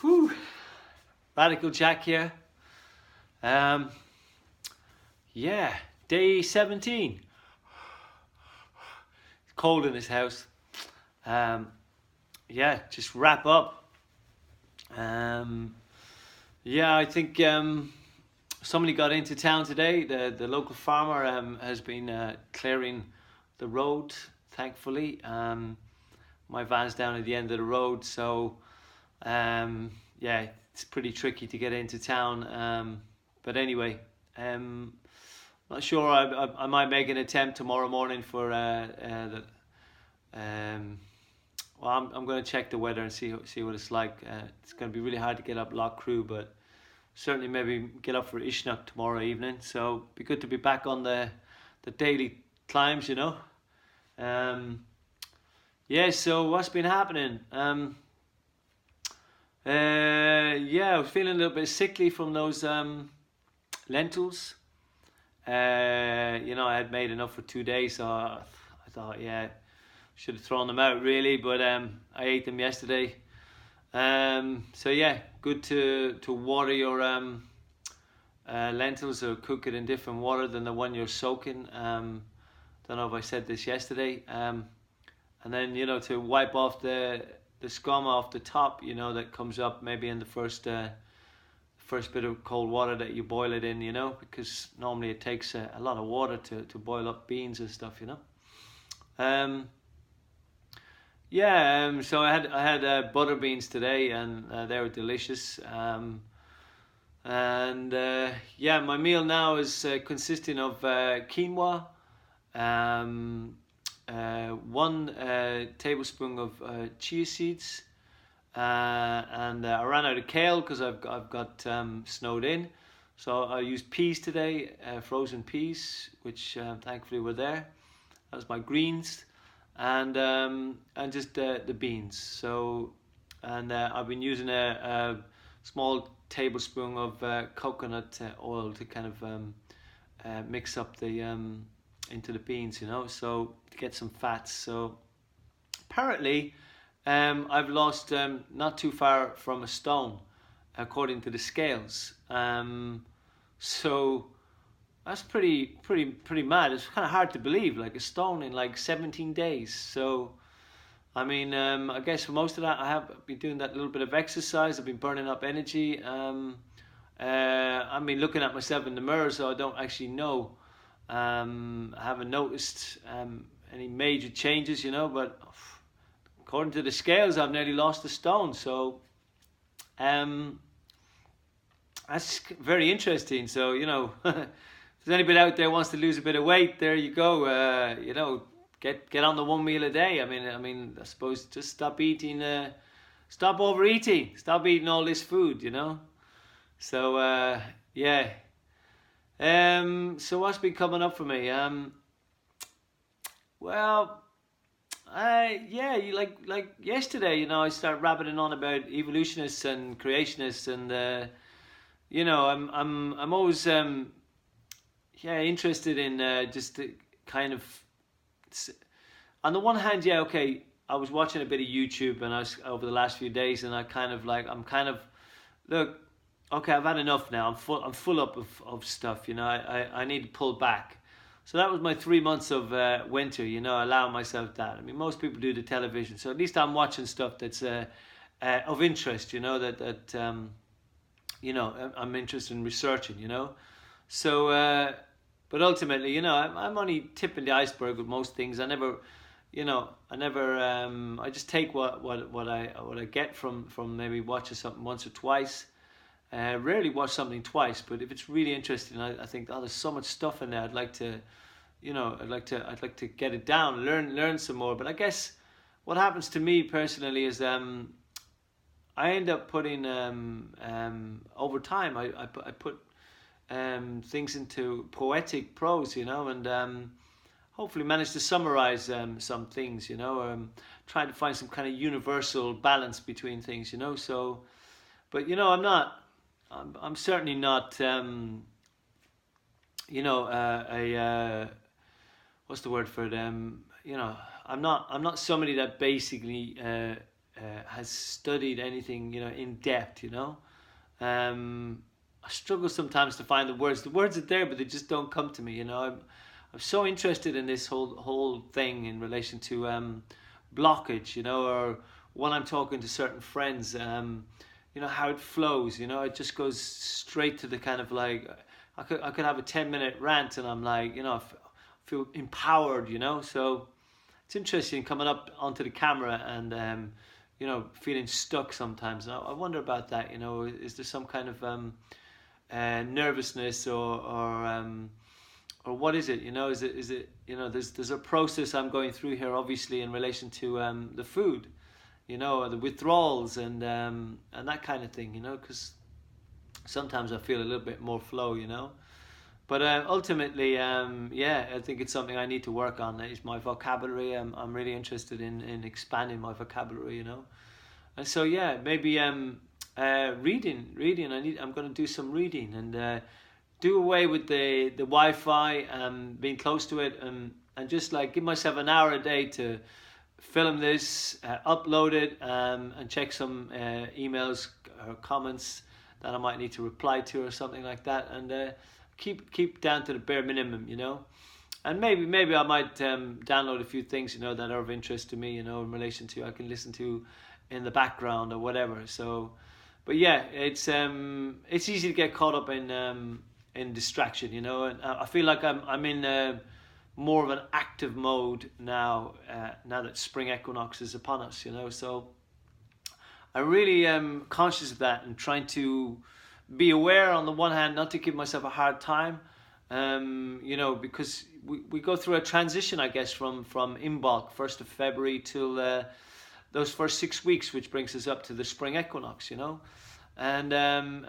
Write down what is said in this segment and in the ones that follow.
Whew. Radical Jack here. Um, yeah, day 17. It's cold in this house. Um, yeah, just wrap up. Um, yeah, I think somebody got into town today. The local farmer has been clearing the road, thankfully. My van's down at the end of the road, so yeah, it's pretty tricky to get into town. But anyway, not sure. I might make an attempt tomorrow morning for the. Well, I'm going to check the weather and see what it's like. It's going to be really hard to get up Loch Crew, but certainly maybe get up for Ishnok tomorrow evening. So it'd be good to be back on the daily climbs, you know. Yeah. So what's been happening? Yeah, I was feeling a little bit sickly from those lentils. I had made enough for 2 days, so I thought, yeah, should have thrown them out really, but I ate them yesterday. So yeah, good to water your lentils or cook it in different water than the one you're soaking. Don't know if I said this yesterday. And then to wipe off the scum off the top, that comes up maybe in the first bit of cold water that you boil it in, because normally it takes a lot of water to boil up beans and stuff. So I had butter beans today, and they were delicious. Yeah, my meal now is consisting of quinoa, one tablespoon of chia seeds, and I ran out of kale because I've got snowed in, so I used peas today, frozen peas, which thankfully were there. That was my greens, and just the beans. So, and I've been using a small tablespoon of coconut oil to kind of mix up the into the beans, so to get some fats. So apparently, I've lost not too far from a stone, according to the scales. So that's pretty mad. It's kind of hard to believe, like a stone in like 17 days. So I mean, I guess for most of that, I have been doing that little bit of exercise. I've been burning up energy. I've been looking at myself in the mirror, so I don't actually know. I haven't noticed any major changes, but according to the scales, I've nearly lost a stone. So that's very interesting. So, if there's anybody out there wants to lose a bit of weight, there you go. Get on the one meal a day. I mean, I suppose just stop eating, stop overeating, stop eating all this food. So yeah. So what's been coming up for me? Well, yeah, like yesterday, I started rabbiting on about evolutionists and creationists, and I'm always yeah, interested in just the kind of, on the one hand, yeah, okay, I was watching a bit of YouTube, and I was over the last few days, and I'm kind of look, okay, I've had enough now. I'm full up of stuff. I need to pull back. So that was my 3 months of winter. Allowing myself that. I mean, most people do the television, so at least I'm watching stuff that's of interest. I'm interested in researching. So, but ultimately, I'm only tipping the iceberg with most things. I never. I just take what I get from maybe watching something once or twice. Rarely watch something twice, but if it's really interesting, I think, oh, there's so much stuff in there. I'd like to get it down, learn some more. But I guess what happens to me personally is I end up putting over time I put things into poetic prose, and hopefully manage to summarize some things, trying to find some kind of universal balance between things, So, but I'm certainly not what's the word for it? I'm not somebody that basically has studied anything, in depth. I struggle sometimes to find the words. The words are there, but they just don't come to me. I'm so interested in this whole thing in relation to blockage, or when I'm talking to certain friends, how it flows. It just goes straight to the kind of like I could have a 10-minute rant, and I'm like, feel empowered. So it's interesting coming up onto the camera and feeling stuck sometimes. And I wonder about that. Is there some kind of nervousness or what is it? Is it there's a process I'm going through here, obviously in relation to the food, the withdrawals and that kind of thing, because sometimes I feel a little bit more flow, but ultimately, I think it's something I need to work on. Is my vocabulary. I'm really interested in expanding my vocabulary, and so maybe reading. I'm going to do some reading and do away with the Wi-Fi, being close to it, and just like give myself an hour a day to film this, upload it, and check some emails or comments that I might need to reply to or something like that, and keep down to the bare minimum, and maybe I might download a few things, that are of interest to me, in relation to I can listen to in the background or whatever. So, but it's easy to get caught up in distraction, and I feel like I'm in more of an active mode now that spring equinox is upon us, so I really am conscious of that and trying to be aware on the one hand, not to give myself a hard time, because we go through a transition, I guess, from Imbolc 1st of February till those first 6 weeks, which brings us up to the spring equinox, and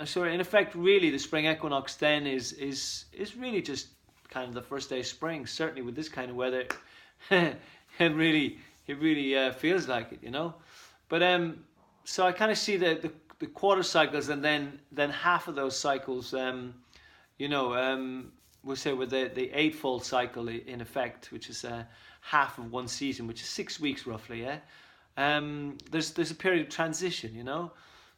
so in effect, really, the spring equinox then is really just kind of the first day of spring. Certainly with this kind of weather, it really feels like it, But so I kind of see the quarter cycles, and then half of those cycles, we'll say with the eightfold cycle in effect, which is half of one season, which is 6 weeks roughly. There's a period of transition,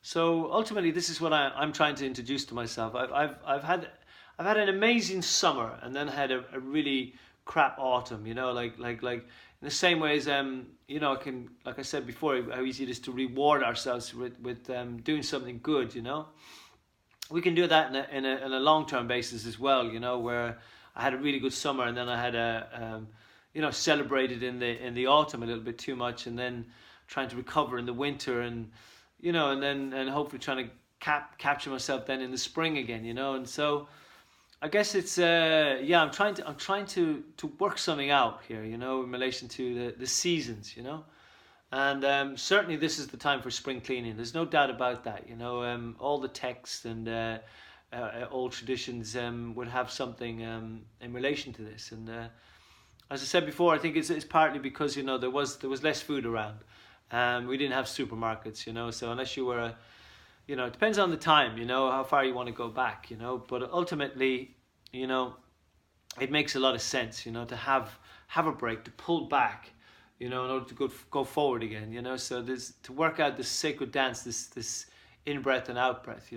So ultimately, this is what I'm trying to introduce to myself. I've had an amazing summer, and then had a really crap autumn. Like in the same way as I can, like I said before, how easy it is to reward ourselves with doing something good. We can do that in a long-term basis as well. Where I had a really good summer, and then I had celebrated in the autumn a little bit too much, and then trying to recover in the winter, and and hopefully trying to capture myself then in the spring again, and so I guess it's I'm trying to work something out here, in relation to the seasons, and certainly this is the time for spring cleaning. There's no doubt about that, all the texts and old traditions would have something in relation to this, and as I said before, I think it's partly because there was less food around. We didn't have supermarkets, so unless you were it depends on the time, how far you want to go back, but ultimately, it makes a lot of sense, to have a break, to pull back, in order to go forward again, so there's to work out this sacred dance, this in breath and out breath,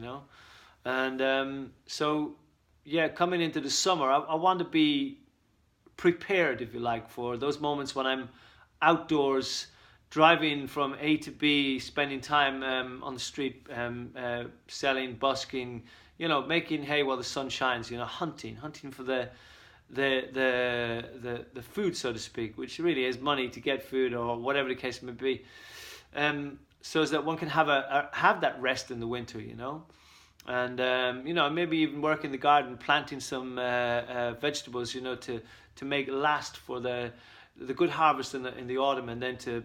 and so coming into the summer, I want to be prepared, if you like, for those moments when I'm outdoors, driving from A to B, spending time on the street, selling, busking, making hay while the sun shines, hunting for the food, so to speak, which really is money to get food or whatever the case may be, so as that one can have have that rest in the winter, and maybe even work in the garden, planting some vegetables, to make it last for the good harvest in the autumn, and then to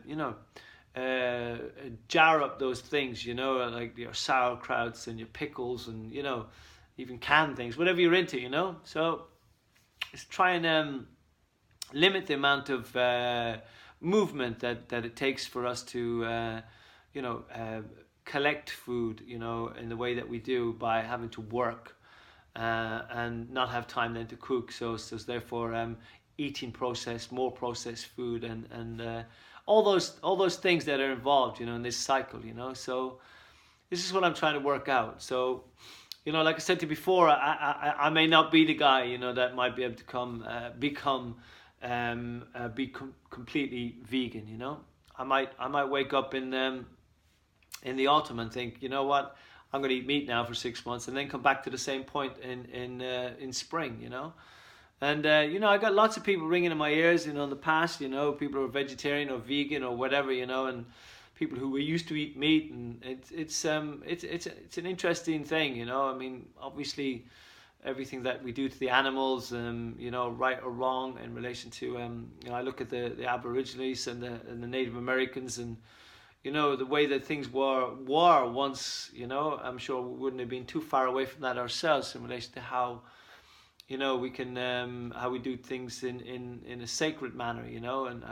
jar up those things, like your sauerkrauts and your pickles, and even canned things, whatever you're into, so it's try and limit the amount of movement that it takes for us to collect food, in the way that we do, by having to work and not have time then to cook, so therefore eating more processed food, and all those things that are involved, you know, in this cycle, you know. So this is what I'm trying to work out. So, you know, like I said to you before, I may not be the guy, you know, that might be able to completely vegan. You know, I might wake up in the autumn and think, you know what, I'm going to eat meat now for 6 months, and then come back to the same point in spring. You know, and you know, I got lots of people ringing in my ears, you know, in the past, you know, people who are vegetarian or vegan or whatever, you know, and people who were used to eat meat, and it's an interesting thing, you know. I mean, obviously, everything that we do to the animals, you know, right or wrong in relation to, you know, I look at the Aborigines and the Native Americans, and you know, the way that things were once, you know, I'm sure we wouldn't have been too far away from that ourselves in relation to how, you know, we can how we do things in a sacred manner, you know, and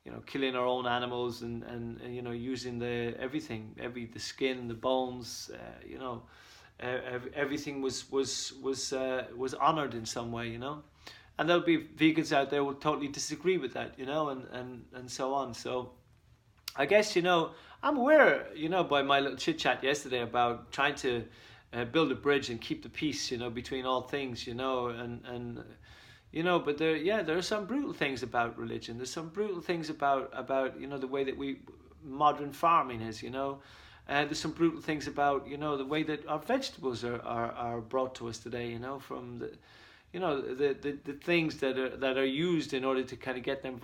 you know, killing our own animals, and you know, using everything, the skin, the bones, you know, everything was honored in some way, you know. And there'll be vegans out there who will totally disagree with that, you know, and so on. So I guess, you know, I'm aware, you know, by my little chit chat yesterday about trying to build a bridge and keep the peace, you know, between all things, you know, and you know, but there are some brutal things about religion. There's some brutal things about you know, the way that modern farming is, you know. There's some brutal things about, you know, the way that our vegetables are brought to us today, you know, from the, you know, the things that are used in order to kind of get them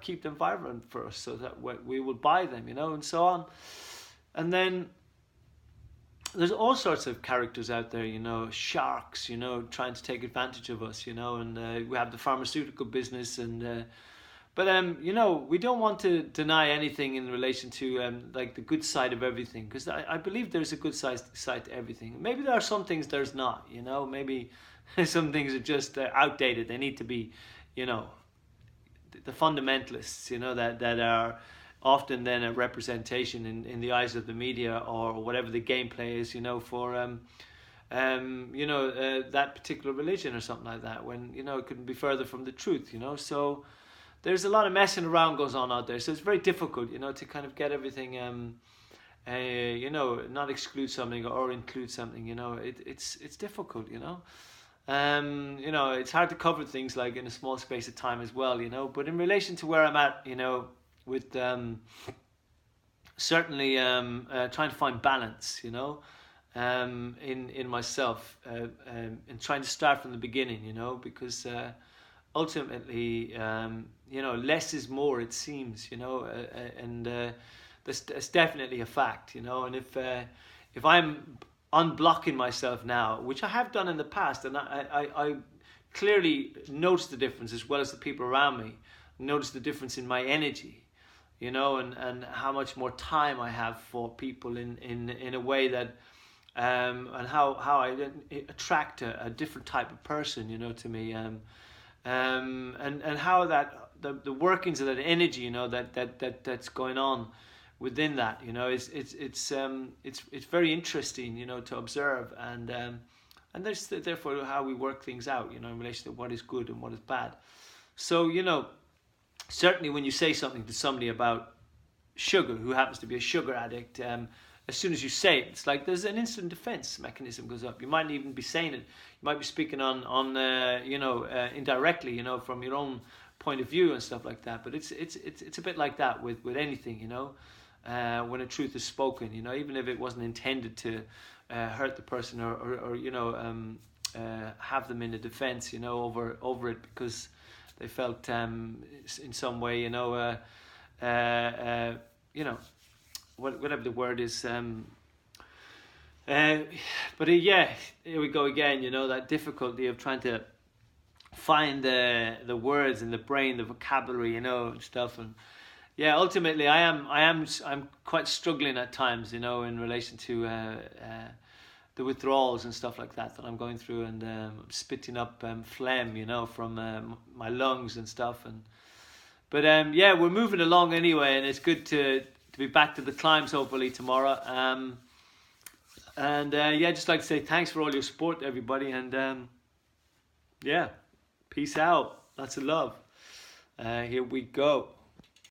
keep them vibrant for us, so that we will buy them, you know, and so on. And then there's all sorts of characters out there, you know, sharks, you know, trying to take advantage of us, you know, and we have the pharmaceutical business, and but you know, we don't want to deny anything in relation to like the good side of everything, because I believe there's a good side to everything. Maybe there are some things there's not, you know, maybe some things are just outdated. They need to be, you know, the fundamentalists, you know, that are often then a representation in the eyes of the media or whatever the gameplay is, you know, for you know, that particular religion or something like that, when, you know, it couldn't be further from the truth, you know. So there's a lot of messing around goes on out there, so it's very difficult, you know, to kind of get everything you know, not exclude something or include something, you know. It's difficult, you know. You know, it's hard to cover things like in a small space of time as well, you know. But in relation to where I'm at, you know, with certainly trying to find balance, you know, in myself, and trying to start from the beginning, you know, because ultimately, you know, less is more, it seems, you know, and that's definitely a fact, you know. And if I'm unblocking myself now, which I have done in the past, and I clearly notice the difference, as well as the people around me notice the difference in my energy, you know, and how much more time I have for people in a way that and how I attract a different type of person, you know, to me, and how that the workings of that energy, you know, that's going on within that, you know, it's very interesting, you know, to observe, and there's therefore how we work things out, you know, in relation to what is good and what is bad. So, you know, certainly when you say something to somebody about sugar, who happens to be a sugar addict, as soon as you say it, it's like there's an instant defense mechanism goes up. You might even be saying it. You might be speaking on you know, indirectly, you know, from your own point of view and stuff like that. But it's a bit like that with anything, you know, when a truth is spoken, you know, even if it wasn't intended to hurt the person or you know, have them in a defense, you know, over it, because they felt in some way, you know, you know, whatever the word is, but yeah, here we go again, you know, that difficulty of trying to find the words in the brain, the vocabulary, you know, and stuff. And yeah, ultimately I'm quite struggling at times, you know, in relation to the withdrawals and stuff like that I'm going through, and spitting up phlegm, you know, from my lungs and stuff. And but yeah, we're moving along anyway, and it's good to be back to the climbs hopefully tomorrow. And yeah, just like to say thanks for all your support, everybody, and yeah, peace out, lots of love. Here we go.